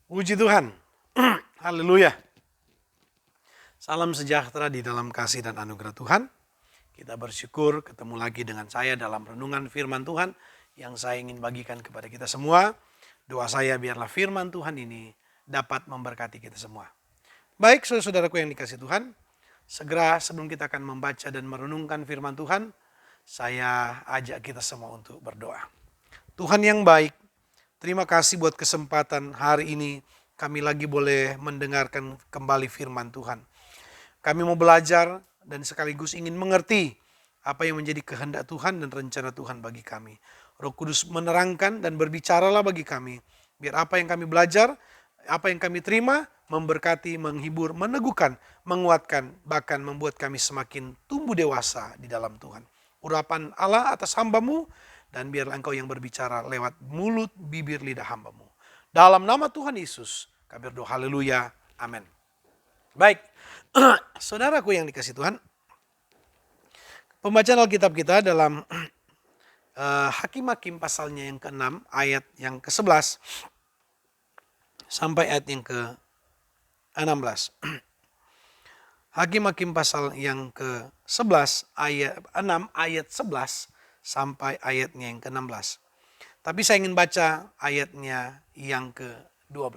Puji Tuhan. Haleluya. Salam sejahtera di dalam kasih dan anugerah Tuhan. Kita bersyukur ketemu lagi dengan saya dalam renungan firman Tuhan yang saya ingin bagikan kepada kita semua. Doa saya biarlah firman Tuhan ini dapat memberkati kita semua. Baik saudara-saudaraku yang dikasih Tuhan, segera sebelum kita akan membaca dan merenungkan firman Tuhan, saya ajak kita semua untuk berdoa. Tuhan yang baik, terima kasih buat kesempatan hari ini kami lagi boleh mendengarkan kembali firman Tuhan. Kami mau belajar dan sekaligus ingin mengerti apa yang menjadi kehendak Tuhan dan rencana Tuhan bagi kami. Roh Kudus menerangkan dan berbicaralah bagi kami. Biar apa yang kami belajar, apa yang kami terima, memberkati, menghibur, meneguhkan, menguatkan, bahkan membuat kami semakin tumbuh dewasa di dalam Tuhan. Urapan Allah atas hamba-Mu, dan biarlah Engkau yang berbicara lewat mulut, bibir, lidah hamba-Mu. Dalam nama Tuhan Yesus, kami berdoa haleluya, amin. Baik, saudaraku yang dikasih Tuhan, pembacaan Alkitab kita dalam Hakim-Hakim pasalnya yang ke-6, ayat yang ke-11, sampai ayat yang ke-16. Hakim-Hakim pasal yang ke-11, ayat 6, ayat 11, sampai ayatnya yang ke-16. Tapi saya ingin baca ayatnya yang ke-12.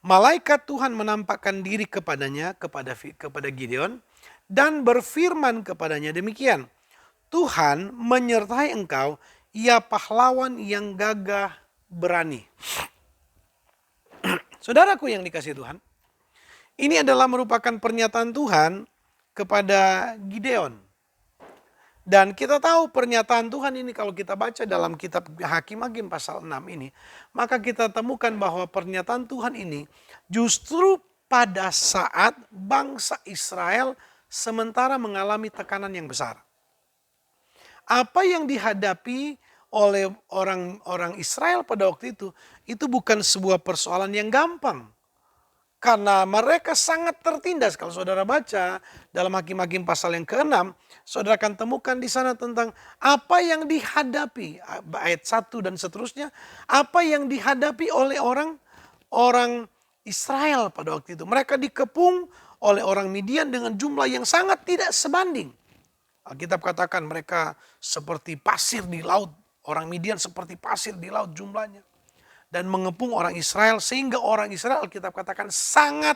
Malaikat Tuhan menampakkan diri kepadanya, kepada Gideon, dan berfirman kepadanya demikian. Tuhan menyertai engkau, ia pahlawan yang gagah berani. Saudaraku yang dikasihi Tuhan, ini adalah merupakan pernyataan Tuhan kepada Gideon. Dan kita tahu pernyataan Tuhan ini kalau kita baca dalam kitab Hakim-Hakim pasal 6 ini, maka kita temukan bahwa pernyataan Tuhan ini justru pada saat bangsa Israel sementara mengalami tekanan yang besar. Apa yang dihadapi oleh orang Israel pada waktu itu bukan sebuah persoalan yang gampang. Karena mereka sangat tertindas. Kalau saudara baca dalam Hakim-Hakim pasal yang ke-6, saudara akan temukan di sana tentang apa yang dihadapi. Ayat 1 dan seterusnya. Apa yang dihadapi oleh orang Israel pada waktu itu. Mereka dikepung oleh orang Midian dengan jumlah yang sangat tidak sebanding. Alkitab katakan mereka seperti pasir di laut. Orang Midian seperti pasir di laut jumlahnya. Dan mengepung orang Israel sehingga orang Israel Alkitab katakan sangat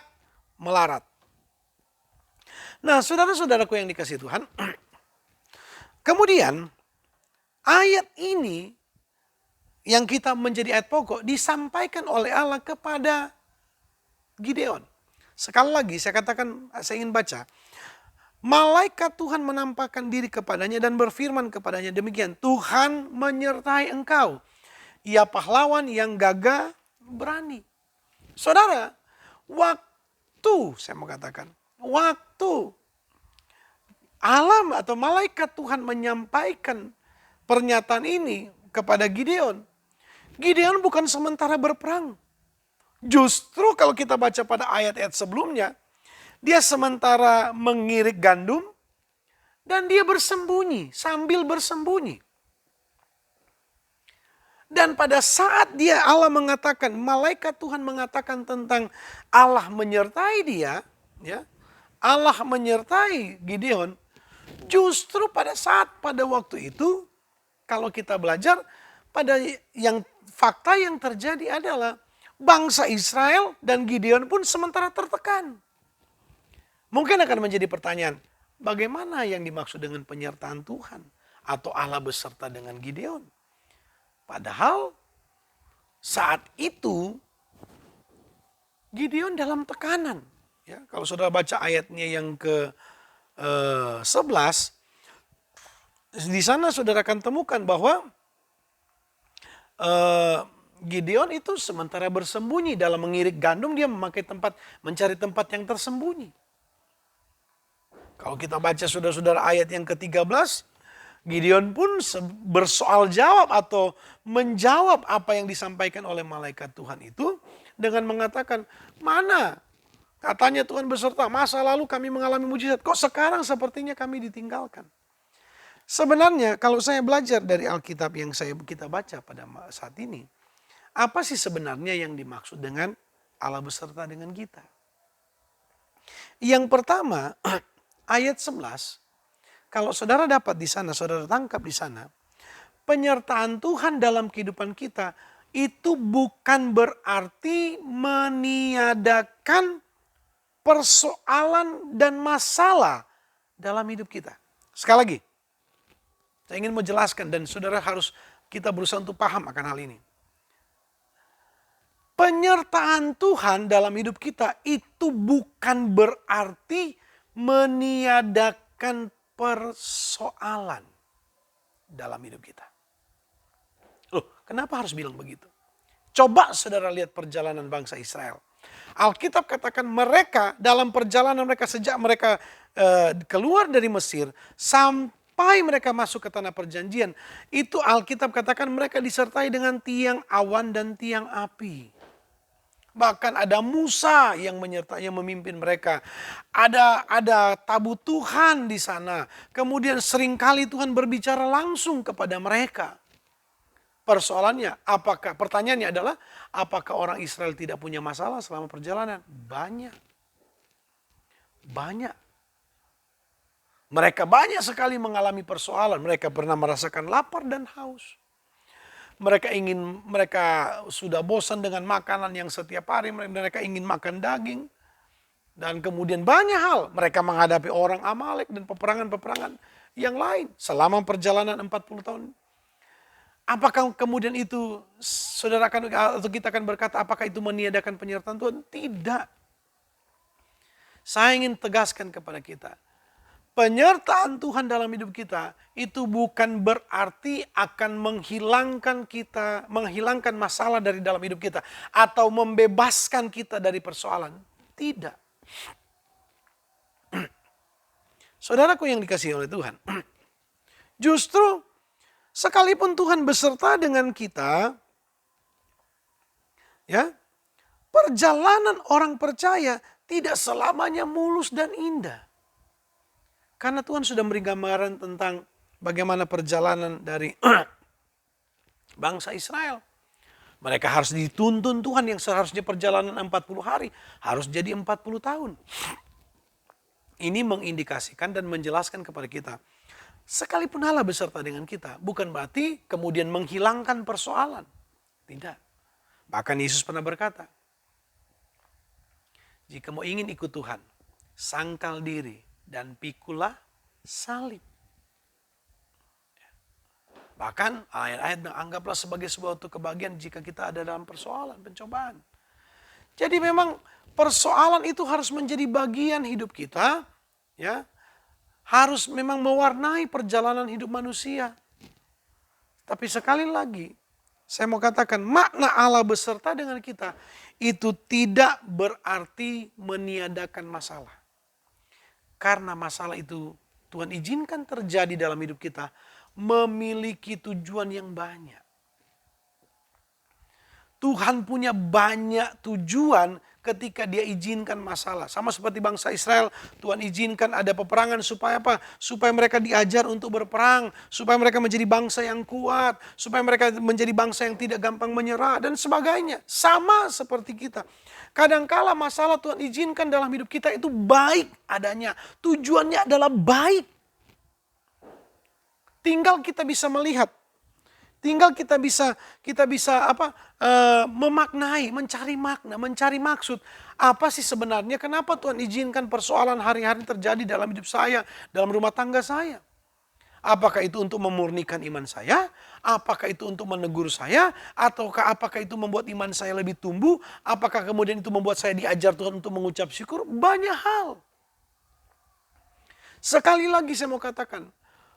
melarat. Nah saudara-saudaraku yang dikasihi Tuhan, kemudian ayat ini yang kita menjadi ayat pokok disampaikan oleh Allah kepada Gideon. Sekali lagi saya katakan, saya ingin baca. Malaikat Tuhan menampakkan diri kepadanya dan berfirman kepadanya demikian. Tuhan menyertai engkau. Ia pahlawan yang gagah berani. Saudara, waktu saya mau katakan, waktu alam atau malaikat Tuhan menyampaikan pernyataan ini kepada Gideon. Gideon bukan sementara berperang. Justru kalau kita baca pada ayat-ayat sebelumnya, dia sementara mengirik gandum dan dia bersembunyi, sambil bersembunyi. Dan pada saat Allah mengatakan, malaikat Tuhan mengatakan tentang Allah menyertai dia, ya, Allah menyertai Gideon, justru pada waktu itu, kalau kita belajar, fakta yang terjadi adalah bangsa Israel dan Gideon pun sementara tertekan. Mungkin akan menjadi pertanyaan, bagaimana yang dimaksud dengan penyertaan Tuhan? Atau Allah beserta dengan Gideon? Padahal saat itu Gideon dalam tekanan. Ya, kalau saudara baca ayatnya yang ke-11, di sana saudara akan temukan bahwa Gideon itu sementara bersembunyi dalam mengirik gandum, dia mencari tempat yang tersembunyi. Kalau kita baca saudara-saudara ayat yang ke-13, Gideon pun bersoal jawab atau menjawab apa yang disampaikan oleh malaikat Tuhan itu dengan mengatakan, mana katanya Tuhan beserta, masa lalu kami mengalami mujizat, kok sekarang sepertinya kami ditinggalkan. Sebenarnya kalau saya belajar dari Alkitab yang kita baca pada saat ini, Apa sih sebenarnya yang dimaksud dengan Allah beserta dengan kita? Yang pertama, ayat 11, kalau saudara dapat di sana, saudara tangkap di sana, penyertaan Tuhan dalam kehidupan kita itu bukan berarti meniadakan persoalan dan masalah dalam hidup kita. Sekali lagi, saya ingin menjelaskan dan saudara harus kita berusaha untuk paham akan hal ini. Penyertaan Tuhan dalam hidup kita itu bukan berarti meniadakan persoalan dalam hidup kita. Loh, kenapa harus bilang begitu? Coba saudara lihat perjalanan bangsa Israel. Alkitab katakan mereka dalam perjalanan mereka sejak mereka keluar dari Mesir sampai mereka masuk ke tanah perjanjian. Itu Alkitab katakan mereka disertai dengan tiang awan dan tiang api. Bahkan ada Musa yang menyertai, yang memimpin mereka. Ada tabut Tuhan di sana. Kemudian seringkali Tuhan berbicara langsung kepada mereka. Persoalannya, pertanyaannya adalah, apakah orang Israel tidak punya masalah selama perjalanan? Banyak. Banyak. Mereka banyak sekali mengalami persoalan. Mereka pernah merasakan lapar dan haus. Mereka sudah bosan dengan makanan yang setiap hari. Mereka ingin makan daging. Dan kemudian banyak hal. Mereka menghadapi orang Amalek dan peperangan-peperangan yang lain. Selama perjalanan 40 tahun. Apakah kemudian itu saudara atau kita akan berkata apakah itu meniadakan penyertaan Tuhan? Tidak. Saya ingin tegaskan kepada kita. Penyertaan Tuhan dalam hidup kita itu bukan berarti akan menghilangkan masalah dari dalam hidup kita. Atau membebaskan kita dari persoalan. Tidak. Saudaraku yang dikasihi oleh Tuhan. Justru sekalipun Tuhan beserta dengan kita, ya, perjalanan orang percaya tidak selamanya mulus dan indah. Karena Tuhan sudah memberi gambaran tentang bagaimana perjalanan dari bangsa Israel. Mereka harus dituntun Tuhan yang seharusnya perjalanan 40 hari, harus jadi 40 tahun. Ini mengindikasikan dan menjelaskan kepada kita, sekalipun Allah beserta dengan kita, bukan berarti kemudian menghilangkan persoalan. Tidak. Bahkan Yesus pernah berkata, jika mau ingin ikut Tuhan, sangkal diri dan pikulah salib. Bahkan ayat-ayat anggaplah sebagai sebuah kebahagiaan jika kita ada dalam persoalan, pencobaan. Jadi memang persoalan itu harus menjadi bagian hidup kita, ya. Harus memang mewarnai perjalanan hidup manusia. Tapi sekali lagi, saya mau katakan makna Allah beserta dengan kita itu tidak berarti meniadakan masalah. Karena masalah itu Tuhan izinkan terjadi dalam hidup kita memiliki tujuan yang banyak. Tuhan punya banyak tujuan ketika dia izinkan masalah. Sama seperti bangsa Israel, Tuhan izinkan ada peperangan supaya apa? Supaya mereka diajar untuk berperang. Supaya mereka menjadi bangsa yang kuat. Supaya mereka menjadi bangsa yang tidak gampang menyerah dan sebagainya. Sama seperti kita. Kadangkala masalah Tuhan izinkan dalam hidup kita itu baik adanya. Tujuannya adalah baik. Tinggal kita bisa melihat. Tinggal kita bisa memaknai, mencari makna, mencari maksud. Apa sih sebenarnya kenapa Tuhan izinkan persoalan hari-hari terjadi dalam hidup saya, dalam rumah tangga saya? Apakah itu untuk memurnikan iman saya? Apakah itu untuk menegur saya? Ataukah apakah itu membuat iman saya lebih tumbuh? Apakah kemudian itu membuat saya diajar Tuhan untuk mengucap syukur? Banyak hal. Sekali lagi saya mau katakan,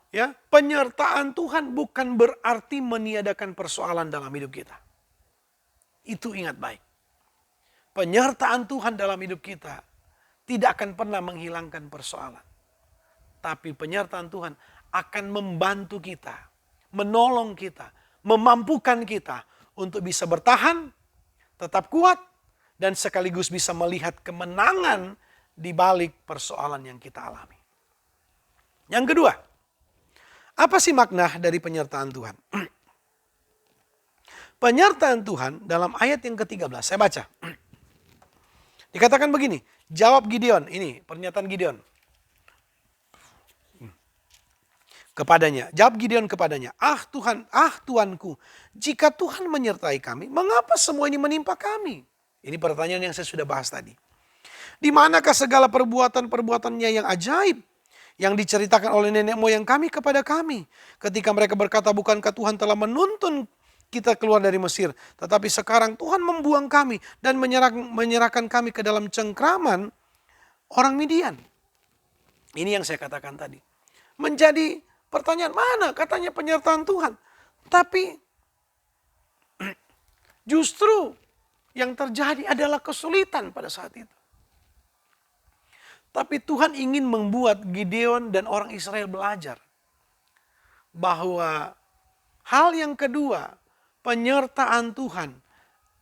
ya, penyertaan Tuhan bukan berarti meniadakan persoalan dalam hidup kita. Itu ingat baik. Penyertaan Tuhan dalam hidup kita tidak akan pernah menghilangkan persoalan. Tapi penyertaan Tuhan akan membantu kita, menolong kita, memampukan kita untuk bisa bertahan, tetap kuat, dan sekaligus bisa melihat kemenangan di balik persoalan yang kita alami. Yang kedua, apa sih makna dari penyertaan Tuhan? Penyertaan Tuhan dalam ayat yang ke-13, saya baca. Dikatakan begini, jawab Gideon, ini pernyataan Gideon. Kepadanya, jawab Gideon kepadanya, Tuanku, jika Tuhan menyertai kami, mengapa semua ini menimpa kami? Ini pertanyaan yang saya sudah bahas tadi. Di manakah segala perbuatan-perbuatannya yang ajaib yang diceritakan oleh nenek moyang kami kepada kami? Ketika mereka berkata, bukankah Tuhan telah menuntun kita keluar dari Mesir, tetapi sekarang Tuhan membuang kami dan menyerahkan kami ke dalam cengkraman orang Midian. Ini yang saya katakan tadi. Menjadi pertanyaan, mana katanya penyertaan Tuhan? Tapi justru yang terjadi adalah kesulitan pada saat itu. Tapi Tuhan ingin membuat Gideon dan orang Israel belajar bahwa hal yang kedua, penyertaan Tuhan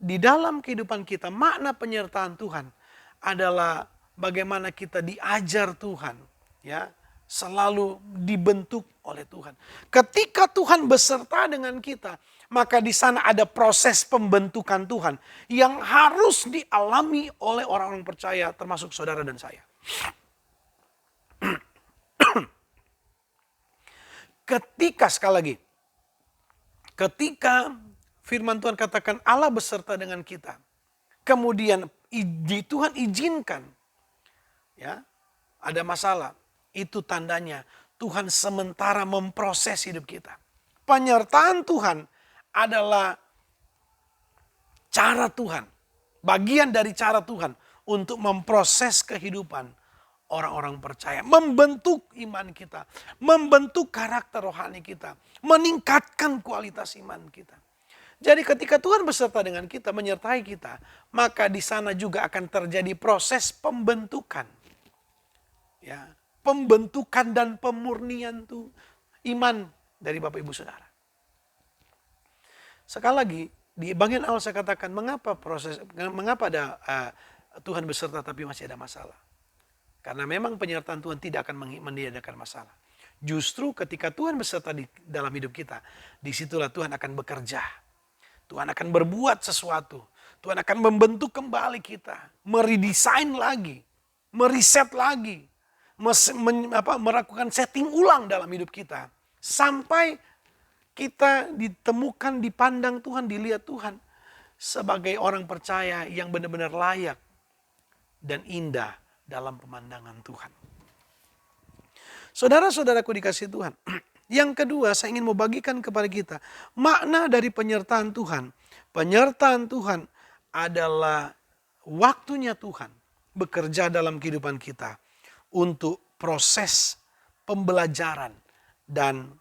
di dalam kehidupan kita, makna penyertaan Tuhan adalah bagaimana kita diajar Tuhan, ya, selalu dibentuk oleh Tuhan. Ketika Tuhan beserta dengan kita, maka di sana ada proses pembentukan Tuhan yang harus dialami oleh orang-orang percaya, termasuk saudara dan saya. Ketika, sekali lagi, ketika firman Tuhan katakan Allah beserta dengan kita, kemudian Tuhan izinkan, ya, ada masalah, itu tandanya Tuhan sementara memproses hidup kita. Penyertaan Tuhan adalah cara Tuhan, bagian dari cara Tuhan untuk memproses kehidupan orang-orang percaya, membentuk iman kita, membentuk karakter rohani kita, meningkatkan kualitas iman kita. Jadi ketika Tuhan beserta dengan kita, menyertai kita, maka di sana juga akan terjadi proses pembentukan. Ya, pembentukan dan pemurnian tuh iman dari Bapak Ibu Saudara. Sekali lagi, di bagian awal saya katakan mengapa ada Tuhan beserta tapi masih ada masalah. Karena memang penyertaan Tuhan tidak akan meniadakan masalah. Justru ketika Tuhan beserta di dalam hidup kita, disitulah Tuhan akan bekerja. Tuhan akan berbuat sesuatu. Tuhan akan membentuk kembali kita. Meredesain lagi. Meriset lagi. Melakukan setting ulang dalam hidup kita. Sampai kita ditemukan, dipandang Tuhan, dilihat Tuhan. Sebagai orang percaya yang benar-benar layak dan indah dalam pemandangan Tuhan. Saudara-saudaraku dikasih Tuhan. Yang kedua, saya ingin membagikan kepada kita makna dari penyertaan Tuhan. Penyertaan Tuhan adalah waktunya Tuhan bekerja dalam kehidupan kita untuk proses pembelajaran dan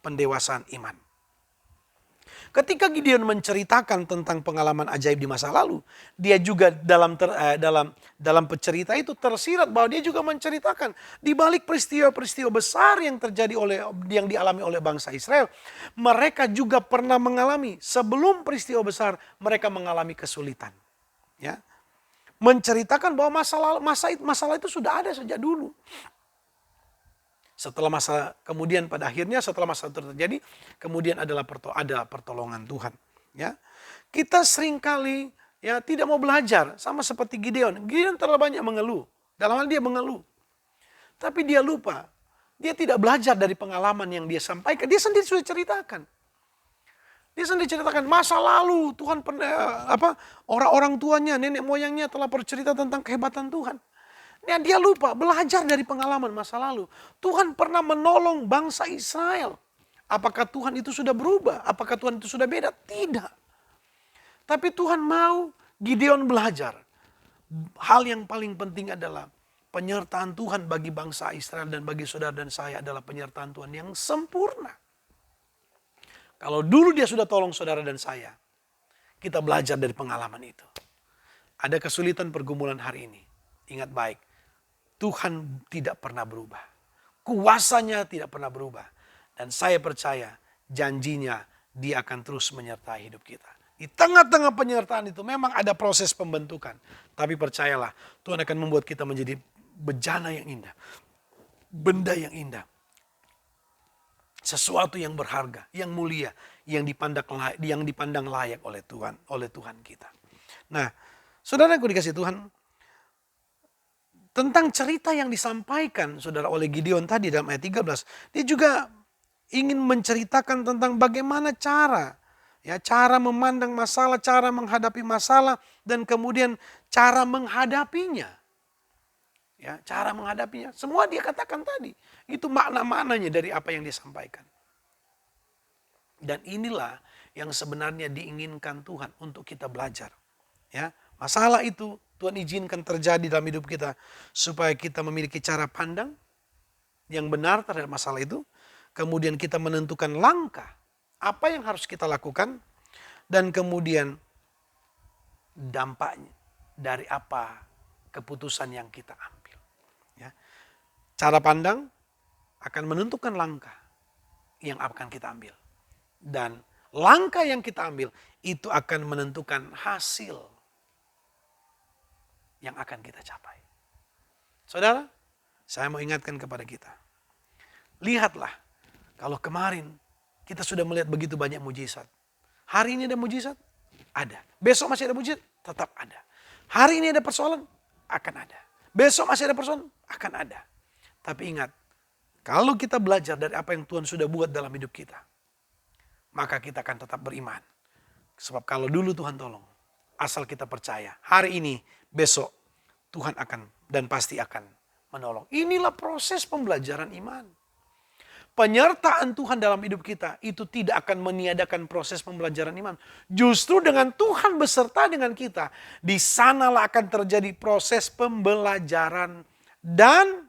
pendewasaan iman. Ketika Gideon menceritakan tentang pengalaman ajaib di masa lalu, dia juga dalam cerita itu tersirat bahwa dia juga menceritakan di balik peristiwa-peristiwa besar yang terjadi yang dialami oleh bangsa Israel, mereka juga pernah mengalami sebelum peristiwa besar mereka mengalami kesulitan. Ya. Menceritakan bahwa masalah itu sudah ada sejak dulu. Setelah kemudian pada akhirnya setelah masalah terjadi, kemudian ada pertolongan Tuhan. Ya, kita seringkali ya tidak mau belajar sama seperti Gideon. Gideon terlalu banyak mengeluh. Dalam hal dia mengeluh, tapi dia lupa. Dia tidak belajar dari pengalaman yang dia sampaikan. Dia sendiri sudah ceritakan. Dia sendiri ceritakan masa lalu Tuhan orang-orang tuanya, nenek moyangnya telah bercerita tentang kehebatan Tuhan. Ya, dia lupa belajar dari pengalaman masa lalu. Tuhan pernah menolong bangsa Israel. Apakah Tuhan itu sudah berubah? Apakah Tuhan itu sudah beda? Tidak. Tapi Tuhan mau Gideon belajar. Hal yang paling penting adalah penyertaan Tuhan bagi bangsa Israel dan bagi saudara dan saya adalah penyertaan Tuhan yang sempurna. Kalau dulu dia sudah tolong saudara dan saya, kita belajar dari pengalaman itu. Ada kesulitan pergumulan hari ini. Ingat baik. Tuhan tidak pernah berubah. Kuasanya tidak pernah berubah. Dan saya percaya janjinya dia akan terus menyertai hidup kita. Di tengah-tengah penyertaan itu memang ada proses pembentukan. Tapi percayalah Tuhan akan membuat kita menjadi bejana yang indah. Benda yang indah. Sesuatu yang berharga, yang mulia, yang dipandang layak oleh Tuhan kita. Nah, saudaraku dikasih Tuhan, tentang cerita yang disampaikan saudara oleh Gideon tadi dalam ayat 13, dia juga ingin menceritakan tentang bagaimana cara memandang masalah, cara menghadapi masalah, dan kemudian cara menghadapinya. Ya, cara menghadapinya. Semua dia katakan tadi. Itu makna-maknanya dari apa yang disampaikan. Dan inilah yang sebenarnya diinginkan Tuhan untuk kita belajar. Ya, masalah itu Tuhan izinkan terjadi dalam hidup kita supaya kita memiliki cara pandang yang benar terhadap masalah itu. Kemudian kita menentukan langkah apa yang harus kita lakukan, dan kemudian dampaknya dari apa keputusan yang kita ambil. Ya. Cara pandang akan menentukan langkah yang akan kita ambil. Dan langkah yang kita ambil itu akan menentukan hasil yang akan kita capai. Saudara, saya mau ingatkan kepada kita. Lihatlah, kalau kemarin kita sudah melihat begitu banyak mujizat. Hari ini ada mujizat? Ada. Besok masih ada mujizat? Tetap ada. Hari ini ada persoalan? Akan ada. Besok masih ada persoalan? Akan ada. Tapi ingat, kalau kita belajar dari apa yang Tuhan sudah buat dalam hidup kita, maka kita akan tetap beriman. Sebab kalau dulu Tuhan tolong, asal kita percaya, hari ini, besok, Tuhan akan dan pasti akan menolong. Inilah proses pembelajaran iman. Penyertaan Tuhan dalam hidup kita itu tidak akan meniadakan proses pembelajaran iman. Justru dengan Tuhan beserta dengan kita, di sanalah akan terjadi proses pembelajaran dan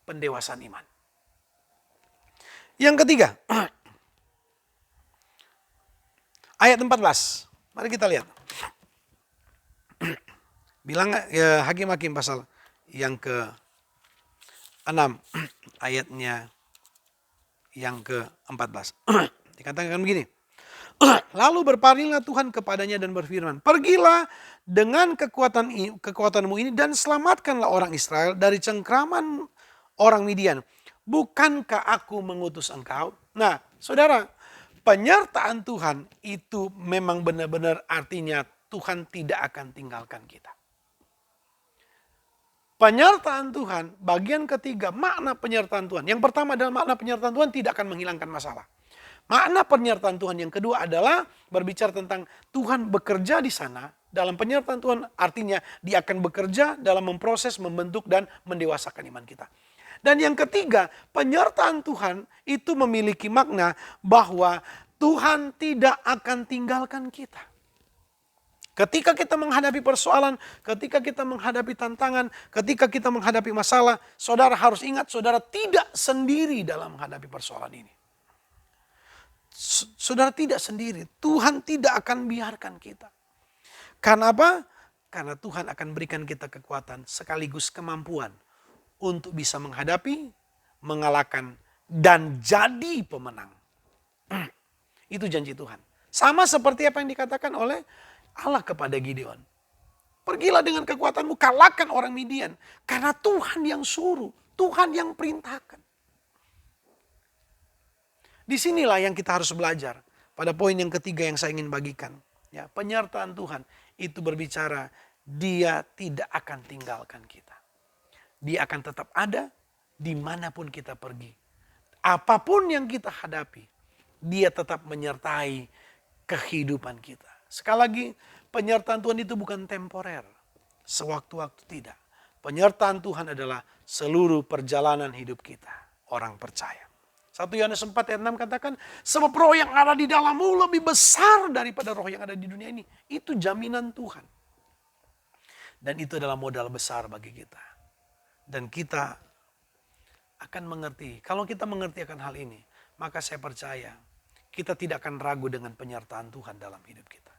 pendewasaan iman. Yang ketiga, ayat 14. Mari kita lihat. Bilang ya, Hakim-Hakim pasal yang ke-6 ayatnya yang ke-14. Dikatakan begini. Lalu berpalinglah Tuhan kepadanya dan berfirman, pergilah dengan kekuatanmu ini dan selamatkanlah orang Israel dari cengkraman orang Midian. Bukankah aku mengutus engkau? Nah, saudara, penyertaan Tuhan itu memang benar-benar artinya Tuhan tidak akan tinggalkan kita. Penyertaan Tuhan, bagian ketiga, makna penyertaan Tuhan. Yang pertama adalah makna penyertaan Tuhan tidak akan menghilangkan masalah. Makna penyertaan Tuhan yang kedua adalah berbicara tentang Tuhan bekerja di sana. Dalam penyertaan Tuhan artinya dia akan bekerja dalam memproses, membentuk, dan mendewasakan iman kita. Dan yang ketiga, penyertaan Tuhan itu memiliki makna bahwa Tuhan tidak akan tinggalkan kita. Ketika kita menghadapi persoalan, ketika kita menghadapi tantangan, ketika kita menghadapi masalah, saudara harus ingat saudara tidak sendiri dalam menghadapi persoalan ini. Saudara tidak sendiri, Tuhan tidak akan biarkan kita. Karena apa? Karena Tuhan akan berikan kita kekuatan sekaligus kemampuan untuk bisa menghadapi, mengalahkan, dan jadi pemenang. Itu janji Tuhan. Sama seperti apa yang dikatakan oleh Allah kepada Gideon. Pergilah dengan kekuatanmu, kalahkan orang Midian. Karena Tuhan yang suruh, Tuhan yang perintahkan. Disinilah yang kita harus belajar. Pada poin yang ketiga yang saya ingin bagikan. Ya, penyertaan Tuhan itu berbicara, dia tidak akan tinggalkan kita. Dia akan tetap ada dimanapun kita pergi. Apapun yang kita hadapi, dia tetap menyertai kehidupan kita. Sekali lagi, penyertaan Tuhan itu bukan temporer. Sewaktu-waktu tidak. Penyertaan Tuhan adalah seluruh perjalanan hidup kita. Orang percaya. 1 Yohanes 4 ayat 6 katakan, sebab roh yang ada di dalammu lebih besar daripada roh yang ada di dunia ini. Itu jaminan Tuhan. Dan itu adalah modal besar bagi kita. Dan kita akan mengerti. Kalau kita mengerti akan hal ini, maka saya percaya kita tidak akan ragu dengan penyertaan Tuhan dalam hidup kita.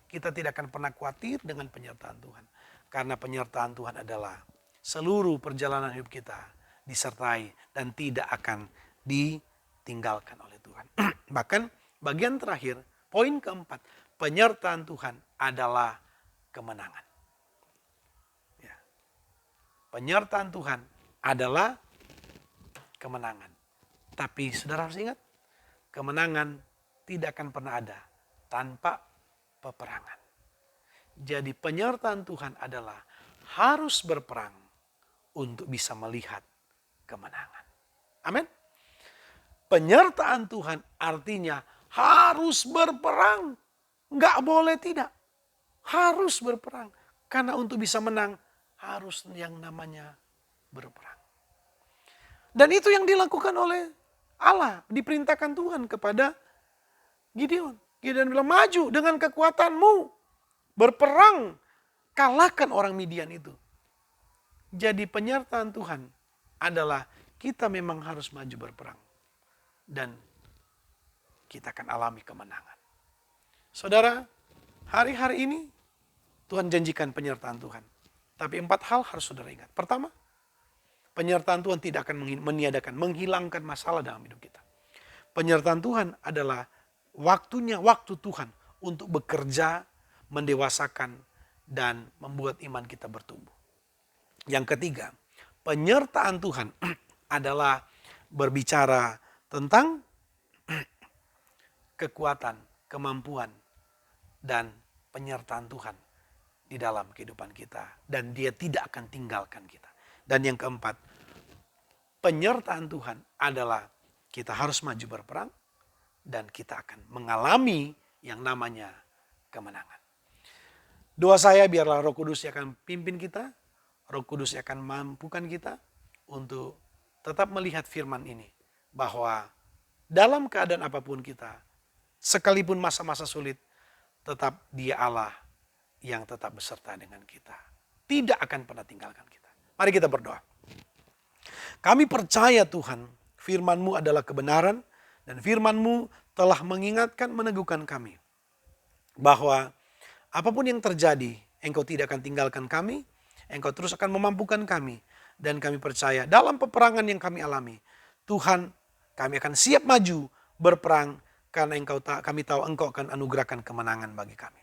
Kita tidak akan pernah khawatir dengan penyertaan Tuhan. Karena penyertaan Tuhan adalah seluruh perjalanan hidup kita disertai dan tidak akan ditinggalkan oleh Tuhan. Bahkan bagian terakhir, poin keempat, penyertaan Tuhan adalah kemenangan. Ya. Penyertaan Tuhan adalah kemenangan. Tapi saudara harus ingat, kemenangan tidak akan pernah ada tanpa peperangan. Jadi penyertaan Tuhan adalah harus berperang untuk bisa melihat kemenangan. Amin. Penyertaan Tuhan artinya harus berperang. Nggak boleh tidak. Harus berperang. Karena untuk bisa menang harus yang namanya berperang. Dan itu yang dilakukan oleh Allah. Diperintahkan Tuhan kepada Gideon. Gideon bilang, maju dengan kekuatanmu. Berperang. Kalahkan orang Midian itu. Jadi penyertaan Tuhan adalah kita memang harus maju berperang. Dan kita akan alami kemenangan. Saudara, hari-hari ini Tuhan janjikan penyertaan Tuhan. Tapi 4 hal harus saudara ingat. Pertama, penyertaan Tuhan tidak akan meniadakan, menghilangkan masalah dalam hidup kita. Penyertaan Tuhan adalah waktu Tuhan untuk bekerja, mendewasakan, dan membuat iman kita bertumbuh. Yang ketiga, penyertaan Tuhan adalah berbicara tentang kekuatan, kemampuan, dan penyertaan Tuhan di dalam kehidupan kita. Dan dia tidak akan tinggalkan kita. Dan yang keempat, penyertaan Tuhan adalah kita harus maju berperang dan kita akan mengalami yang namanya kemenangan. Doa saya biarlah Roh Kudus yang akan pimpin kita, Roh Kudus yang akan mampukan kita untuk tetap melihat firman ini. Bahwa dalam keadaan apapun kita, sekalipun masa-masa sulit, tetap Dia Allah yang tetap beserta dengan kita. Tidak akan pernah tinggalkan kita. Mari kita berdoa. Kami percaya Tuhan, firman-Mu adalah kebenaran, dan firman-Mu telah mengingatkan, meneguhkan kami. Bahwa apapun yang terjadi, Engkau tidak akan tinggalkan kami, Engkau terus akan memampukan kami. Dan kami percaya dalam peperangan yang kami alami, Tuhan, kami akan siap maju berperang, karena kami tahu Engkau akan anugerahkan kemenangan bagi kami.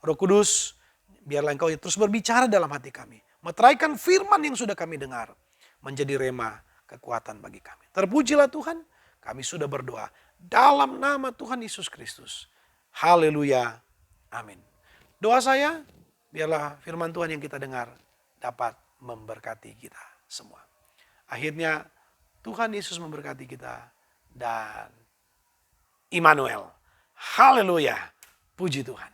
Roh Kudus, biarlah Engkau terus berbicara dalam hati kami. Meteraikan firman yang sudah kami dengar, menjadi rema kekuatan bagi kami. Terpujilah Tuhan, kami sudah berdoa dalam nama Tuhan Yesus Kristus. Haleluya. Amin. Doa saya, biarlah firman Tuhan yang kita dengar dapat memberkati kita semua. Akhirnya Tuhan Yesus memberkati kita dan Immanuel. Haleluya. Puji Tuhan.